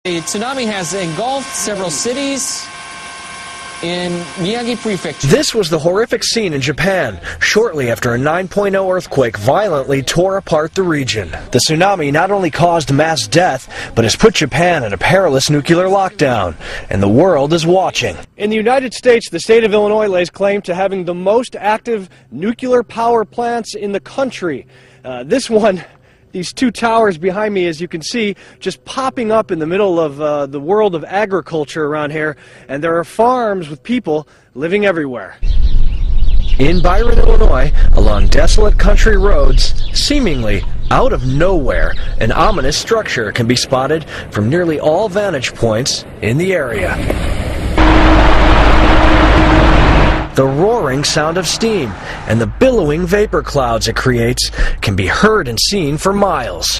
The tsunami has engulfed several cities in Miyagi Prefecture. This was the horrific scene in Japan, shortly after a 9.0 earthquake violently tore apart the region. The tsunami not only caused mass death, but has put Japan in a perilous nuclear lockdown, and the world is watching. In the United States, the state of Illinois lays claim to having the most active nuclear power plants in the country. These two towers behind me, as you can see, just popping up in the middle of the world of agriculture around here, and there are farms with people living everywhere. In Byron, Illinois, along desolate country roads, seemingly out of nowhere, an ominous structure can be spotted from nearly all vantage points in the area. The roaring sound of steam and the billowing vapor clouds it creates can be heard and seen for miles.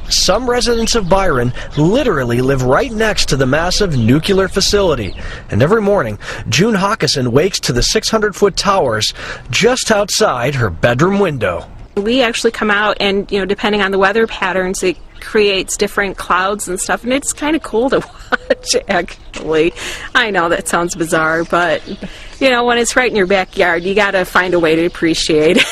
Some residents of Byron literally live right next to the massive nuclear facility, and every morning June Hawkison wakes to the 600-foot towers just outside her bedroom window. We actually come out and, depending on the weather patterns, it creates different clouds and stuff, and it's kind of cool to watch, actually. I know that sounds bizarre, but, when it's right in your backyard, you got to find a way to appreciate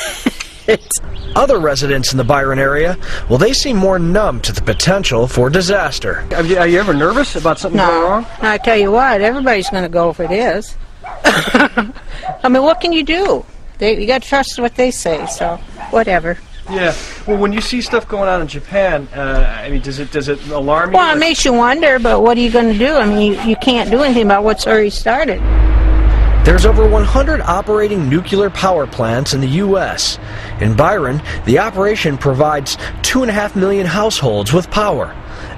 it. Other residents in the Byron area, well, they seem more numb to the potential for disaster. Are you ever nervous about something going wrong? I tell you what, everybody's going to go if it is. I mean, what can you do? You got to trust what they say, so whatever. Yeah. Well, when you see stuff going on in Japan, does it alarm you? Well, it makes you wonder, but what are you going to do? I mean, you can't do anything about what's already started. There's over 100 operating nuclear power plants in the U.S. In Byron, the operation provides 2.5 million households with power.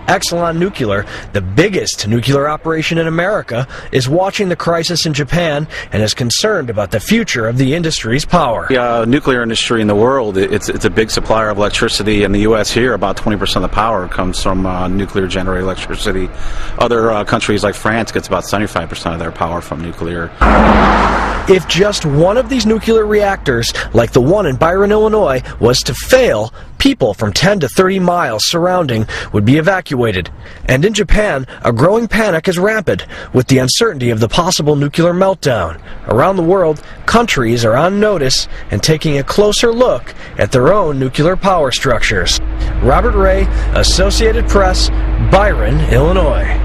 Exelon Nuclear, the biggest nuclear operation in America, is watching the crisis in Japan and is concerned about the future of the industry's power. The nuclear industry in the world, it's a big supplier of electricity. In the U.S. here, about 20% of the power comes from nuclear generated electricity. Other countries like France gets about 75% of their power from nuclear. If just one of these nuclear reactors, like the one in Byron, Illinois, was to fail, people from 10 to 30 miles surrounding would be evacuated. And in Japan, a growing panic is rampant with the uncertainty of the possible nuclear meltdown. Around the world, countries are on notice and taking a closer look at their own nuclear power structures. Robert Ray, Associated Press, Byron, Illinois.